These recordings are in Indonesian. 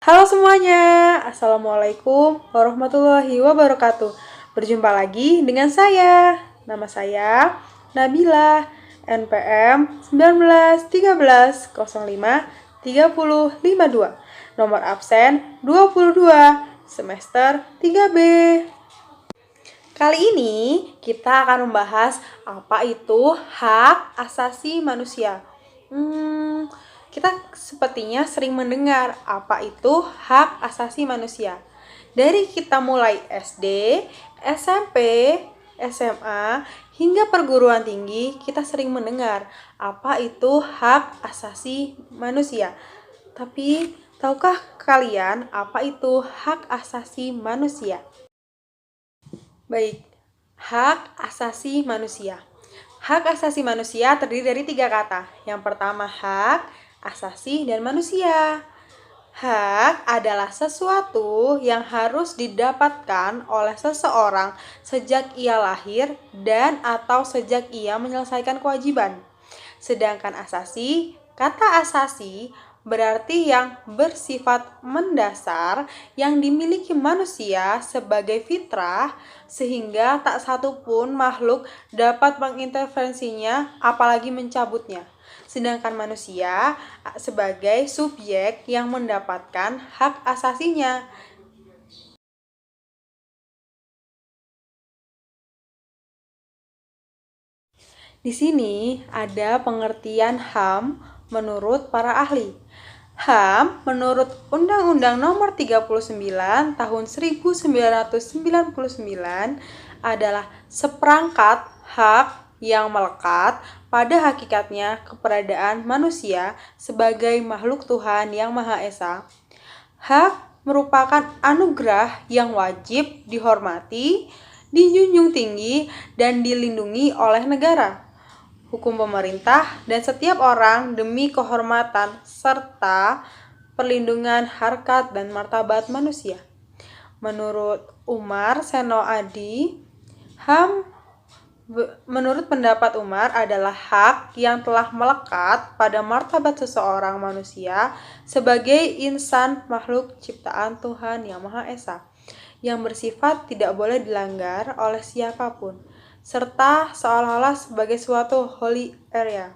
Halo semuanya, Assalamualaikum warahmatullahi wabarakatuh. Berjumpa lagi dengan saya. Nama saya Nabila, NPM 1913053052. Nomor absen 22, semester 3B. Kali ini kita akan membahas apa itu hak asasi manusia. Kita sepertinya sering mendengar apa itu hak asasi manusia. Dari kita mulai SD, SMP, SMA, hingga perguruan tinggi, kita sering mendengar apa itu hak asasi manusia. Tapi, tahukah kalian apa itu hak asasi manusia? Baik, hak asasi manusia. Hak asasi manusia terdiri dari 3 kata. Yang pertama hak, asasi, dan manusia. Hak adalah sesuatu yang harus didapatkan oleh seseorang sejak ia lahir dan atau sejak ia menyelesaikan kewajiban. Sedangkan asasi, kata asasi berarti yang bersifat mendasar yang dimiliki manusia sebagai fitrah sehingga tak satu pun makhluk dapat mengintervensinya apalagi mencabutnya. Sedangkan manusia sebagai subjek yang mendapatkan hak asasinya. Di sini ada pengertian HAM menurut para ahli. HAM menurut Undang-Undang Nomor 39 Tahun 1999 adalah seperangkat hak yang melekat pada hakikatnya keberadaan manusia sebagai makhluk Tuhan yang Maha Esa. Hak merupakan anugerah yang wajib dihormati, dijunjung tinggi, dan dilindungi oleh negara, hukum pemerintah, dan setiap orang demi kehormatan serta perlindungan harkat dan martabat manusia. Menurut Umar Seno Adi, HAM menurut pendapat Umar adalah hak yang telah melekat pada martabat seseorang manusia sebagai insan makhluk ciptaan Tuhan Yang Maha Esa, yang bersifat tidak boleh dilanggar oleh siapapun, serta seolah-olah sebagai suatu holy area.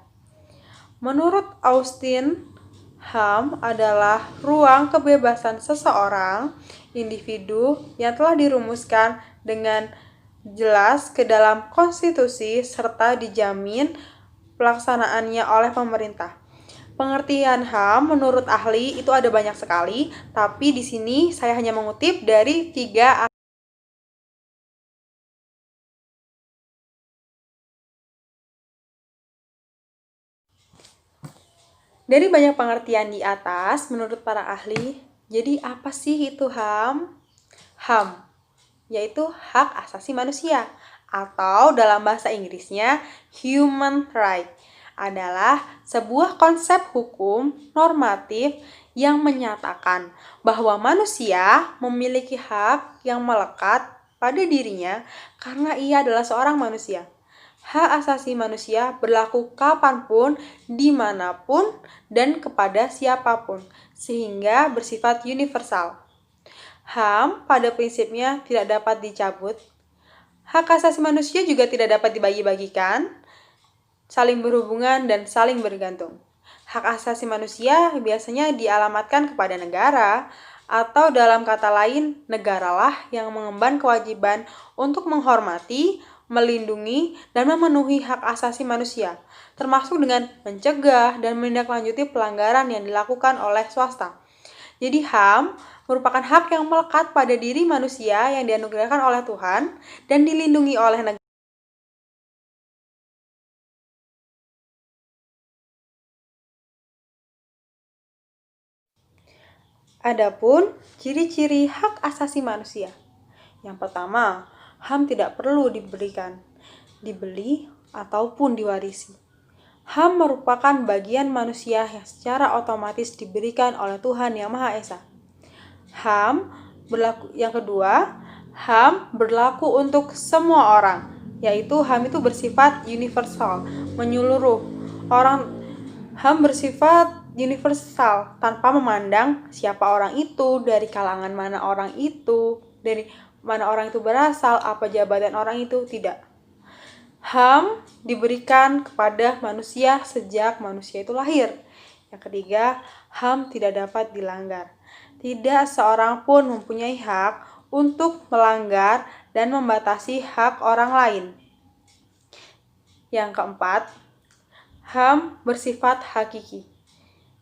Menurut Austin, HAM adalah ruang kebebasan seseorang, individu yang telah dirumuskan dengan jelas ke dalam konstitusi serta dijamin pelaksanaannya oleh pemerintah. Pengertian HAM menurut ahli itu ada banyak sekali, tapi di sini saya hanya mengutip dari 3. Dari banyak pengertian di atas, menurut para ahli, jadi apa sih itu HAM? HAM, yaitu hak asasi manusia, atau dalam bahasa Inggrisnya human right, adalah sebuah konsep hukum normatif yang menyatakan bahwa manusia memiliki hak yang melekat pada dirinya karena ia adalah seorang manusia. Hak asasi manusia berlaku kapanpun, dimanapun, dan kepada siapapun, sehingga bersifat universal. HAM pada prinsipnya tidak dapat dicabut. Hak asasi manusia juga tidak dapat dibagi-bagikan, saling berhubungan, dan saling bergantung. Hak asasi manusia biasanya dialamatkan kepada negara, atau dalam kata lain, negaralah yang mengemban kewajiban untuk menghormati, melindungi, dan memenuhi hak asasi manusia, termasuk dengan mencegah dan menindaklanjuti pelanggaran yang dilakukan oleh swasta. Jadi HAM merupakan hak yang melekat pada diri manusia yang dianugerahkan oleh Tuhan dan dilindungi oleh negara. Adapun ciri-ciri hak asasi manusia. Yang pertama, HAM tidak perlu diberikan, dibeli, ataupun diwarisi. HAM merupakan bagian manusia yang secara otomatis diberikan oleh Tuhan Yang Maha Esa. HAM berlaku. Yang kedua, HAM berlaku untuk semua orang, yaitu HAM itu bersifat universal, menyeluruh. HAM bersifat universal tanpa memandang siapa orang itu, dari kalangan mana orang itu, dari mana orang itu berasal, apa jabatan orang itu, tidak. HAM diberikan kepada manusia sejak manusia itu lahir. Yang ketiga, HAM tidak dapat dilanggar. Tidak seorang pun mempunyai hak untuk melanggar dan membatasi hak orang lain. Yang keempat, HAM bersifat hakiki.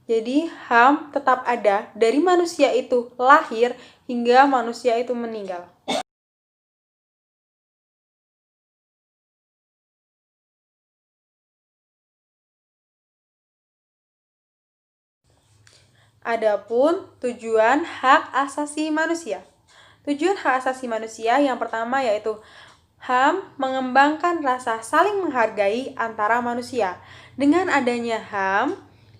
Jadi HAM tetap ada dari manusia itu lahir hingga manusia itu meninggal. Adapun tujuan hak asasi manusia. Tujuan hak asasi manusia yang pertama yaitu HAM mengembangkan rasa saling menghargai antara manusia. Dengan adanya HAM,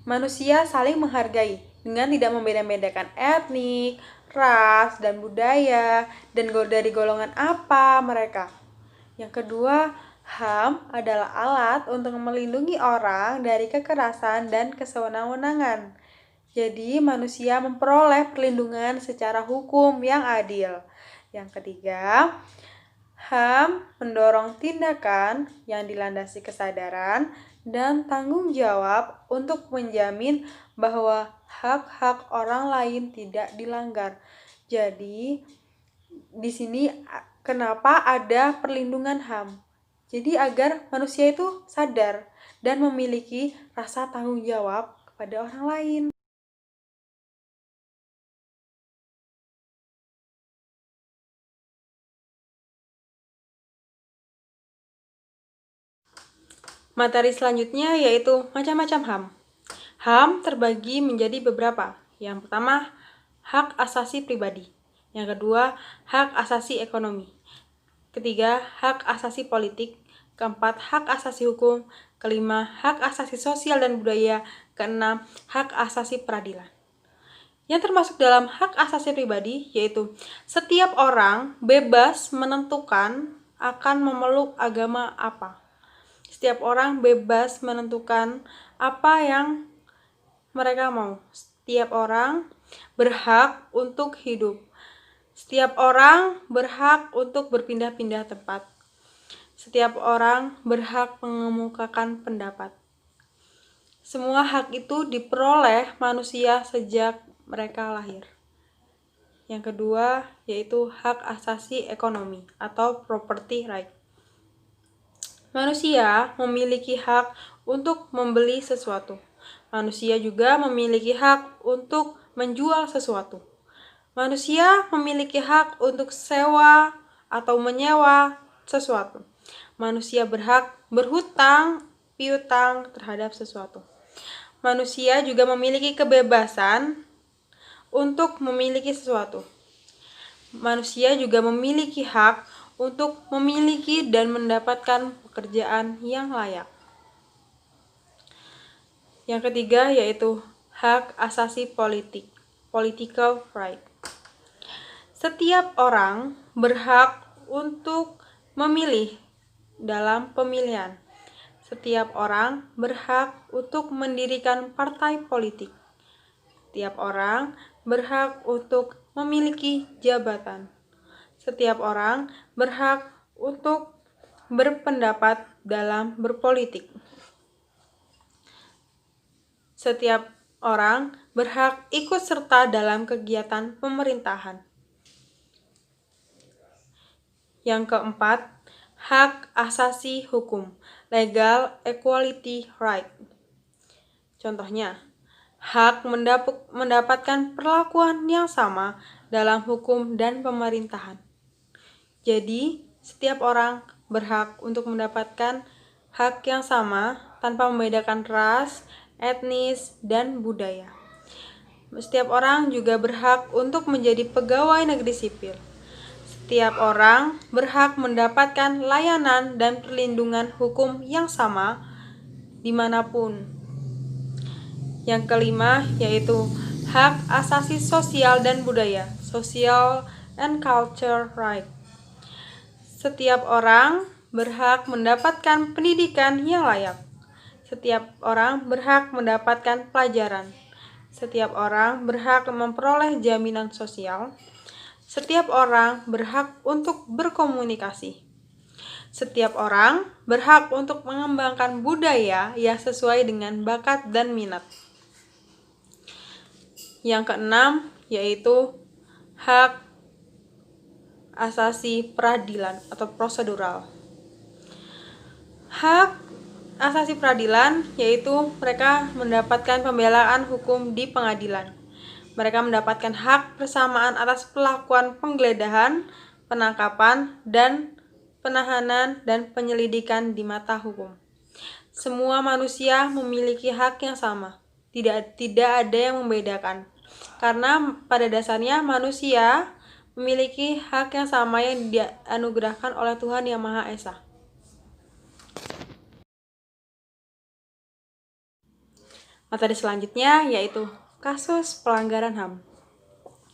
manusia saling menghargai dengan tidak membeda-bedakan etnik, ras, dan budaya, dan dari golongan apa mereka. Yang kedua, HAM adalah alat untuk melindungi orang dari kekerasan dan kesewenang-wenangan. Jadi, manusia memperoleh perlindungan secara hukum yang adil. Yang ketiga, HAM mendorong tindakan yang dilandasi kesadaran dan tanggung jawab untuk menjamin bahwa hak-hak orang lain tidak dilanggar. Jadi, di sini kenapa ada perlindungan HAM? Jadi agar manusia itu sadar dan memiliki rasa tanggung jawab kepada orang lain. Materi selanjutnya yaitu macam-macam HAM. HAM terbagi menjadi beberapa. Yang pertama, hak asasi pribadi. Yang kedua, hak asasi ekonomi. Ketiga, hak asasi politik. Keempat, hak asasi hukum. Kelima, hak asasi sosial dan budaya. Keenam, hak asasi peradilan. Yang termasuk dalam hak asasi pribadi yaitu setiap orang bebas menentukan akan memeluk agama apa. Setiap orang bebas menentukan apa yang mereka mau. Setiap orang berhak untuk hidup. Setiap orang berhak untuk berpindah-pindah tempat. Setiap orang berhak mengemukakan pendapat. Semua hak itu diperoleh manusia sejak mereka lahir. Yang kedua yaitu hak asasi ekonomi atau property right. Manusia memiliki hak untuk membeli sesuatu. Manusia juga memiliki hak untuk menjual sesuatu. Manusia memiliki hak untuk sewa atau menyewa sesuatu. Manusia berhak berhutang piutang terhadap sesuatu. Manusia juga memiliki kebebasan untuk memiliki sesuatu. Manusia juga memiliki hak untuk memiliki dan mendapatkan pekerjaan yang layak. Yang ketiga yaitu hak asasi politik, political right. Setiap orang berhak untuk memilih dalam pemilihan. Setiap orang berhak untuk mendirikan partai politik. Setiap orang berhak untuk memiliki jabatan. Setiap orang berhak untuk berpendapat dalam berpolitik. Setiap orang berhak ikut serta dalam kegiatan pemerintahan. Yang keempat, hak asasi hukum, legal equality right. Contohnya, hak mendapatkan perlakuan yang sama dalam hukum dan pemerintahan. Jadi, setiap orang berhak untuk mendapatkan hak yang sama tanpa membedakan ras, etnis, dan budaya. Setiap orang juga berhak untuk menjadi pegawai negeri sipil. Setiap orang berhak mendapatkan layanan dan perlindungan hukum yang sama dimanapun. Yang kelima yaitu hak asasi sosial dan budaya, social and culture right. Setiap orang berhak mendapatkan pendidikan yang layak. Setiap orang berhak mendapatkan pelajaran. Setiap orang berhak memperoleh jaminan sosial. Setiap orang berhak untuk berkomunikasi. Setiap orang berhak untuk mengembangkan budaya yang sesuai dengan bakat dan minat. Yang keenam yaitu hak asasi peradilan atau prosedural. Hak asasi peradilan yaitu mereka mendapatkan pembelaan hukum di pengadilan. Mereka mendapatkan hak persamaan atas pelakuan penggeledahan, penangkapan, dan penahanan dan penyelidikan di mata hukum. Semua manusia memiliki hak yang sama. Tidak ada yang membedakan. Karena pada dasarnya manusia memiliki hak yang sama yang dianugerahkan oleh Tuhan Yang Maha Esa. Materi selanjutnya yaitu kasus pelanggaran HAM.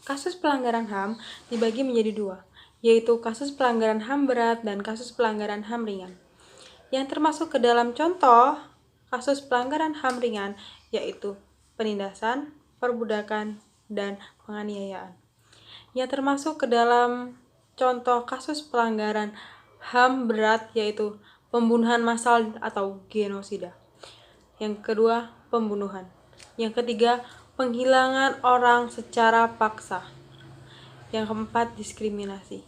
Kasus pelanggaran HAM dibagi menjadi dua, yaitu kasus pelanggaran HAM berat dan kasus pelanggaran HAM ringan. Yang termasuk ke dalam contoh kasus pelanggaran HAM ringan yaitu penindasan, perbudakan, dan penganiayaan. Yang termasuk ke dalam contoh kasus pelanggaran HAM berat yaitu pembunuhan massal atau genosida. Yang kedua, pembunuhan. Yang ketiga, penghilangan orang secara paksa. Yang keempat, diskriminasi.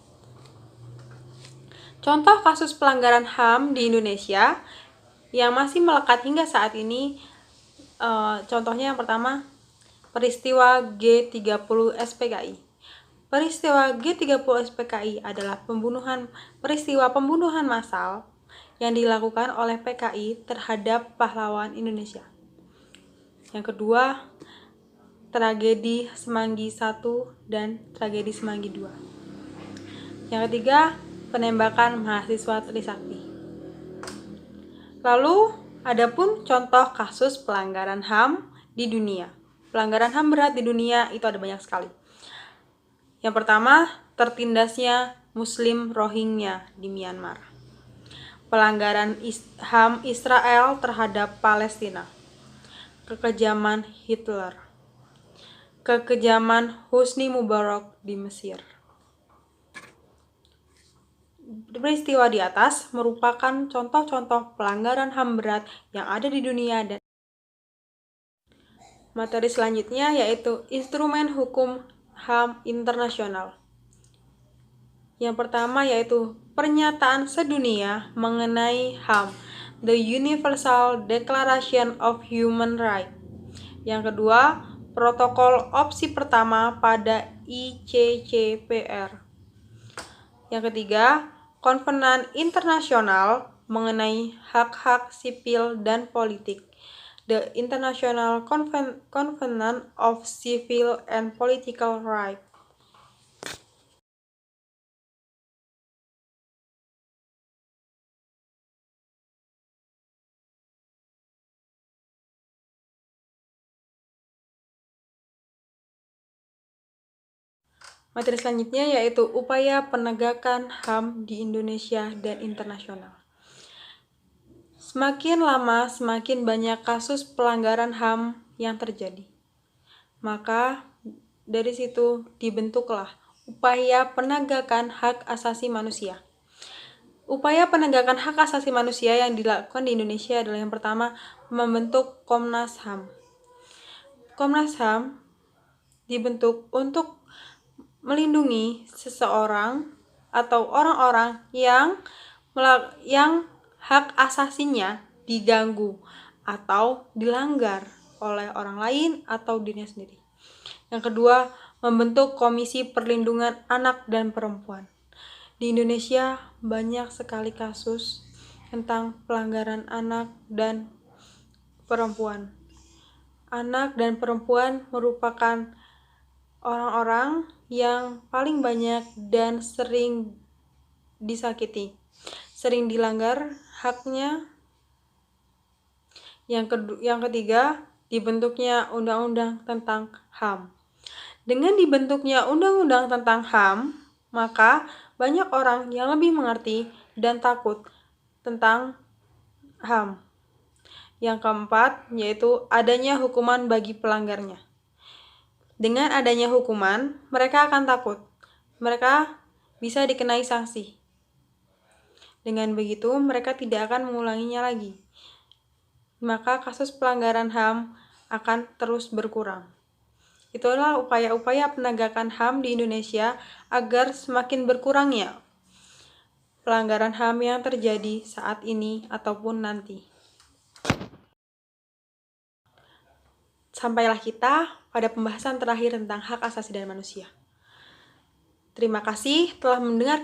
Contoh kasus pelanggaran HAM di Indonesia yang masih melekat hingga saat ini, contohnya yang pertama, peristiwa G30 SPKI. Peristiwa G30 SPKI adalah peristiwa pembunuhan massal yang dilakukan oleh PKI terhadap pahlawan Indonesia. Yang kedua, tragedi Semanggi I dan tragedi Semanggi II. Yang ketiga, penembakan mahasiswa Trisakti. Lalu, adapun contoh kasus pelanggaran HAM di dunia. Pelanggaran HAM berat di dunia itu ada banyak sekali. Yang pertama, tertindasnya Muslim Rohingya di Myanmar. Pelanggaran HAM Israel terhadap Palestina. Kekejaman Hitler. Kekejaman Husni Mubarak di Mesir. Peristiwa di atas merupakan contoh-contoh pelanggaran HAM berat yang ada di dunia dan materi selanjutnya yaitu instrumen hukum HAM internasional. Yang pertama yaitu pernyataan sedunia mengenai HAM, The Universal Declaration of Human Rights. Yang kedua, protokol opsi pertama pada ICCPR. Yang ketiga, Konvenan Internasional mengenai hak-hak sipil dan politik, The International Covenant of Civil and Political Rights. Materi selanjutnya yaitu upaya penegakan HAM di Indonesia dan internasional. Semakin lama, semakin banyak kasus pelanggaran HAM yang terjadi. Maka dari situ dibentuklah upaya penegakan hak asasi manusia. Upaya penegakan hak asasi manusia yang dilakukan di Indonesia adalah yang pertama, membentuk Komnas HAM. Komnas HAM dibentuk untuk melindungi seseorang atau orang-orang yang hak asasinya diganggu atau dilanggar oleh orang lain atau dirinya sendiri. Yang kedua, membentuk Komisi Perlindungan Anak dan Perempuan. Di Indonesia banyak sekali kasus tentang pelanggaran anak dan perempuan. Anak dan perempuan merupakan orang-orang yang paling banyak dan sering disakiti, sering dilanggar haknya. Yang ketiga, dibentuknya undang-undang tentang HAM. Dengan dibentuknya undang-undang tentang HAM, maka banyak orang yang lebih mengerti dan takut tentang HAM. Yang keempat, yaitu adanya hukuman bagi pelanggarnya. Dengan adanya hukuman, mereka akan takut. Mereka bisa dikenai sanksi. Dengan begitu, mereka tidak akan mengulanginya lagi. Maka kasus pelanggaran HAM akan terus berkurang. Itulah upaya-upaya penegakan HAM di Indonesia agar semakin berkurangnya pelanggaran HAM yang terjadi saat ini ataupun nanti. Sampailah kita pada pembahasan terakhir tentang hak asasi dan manusia. Terima kasih telah mendengarkan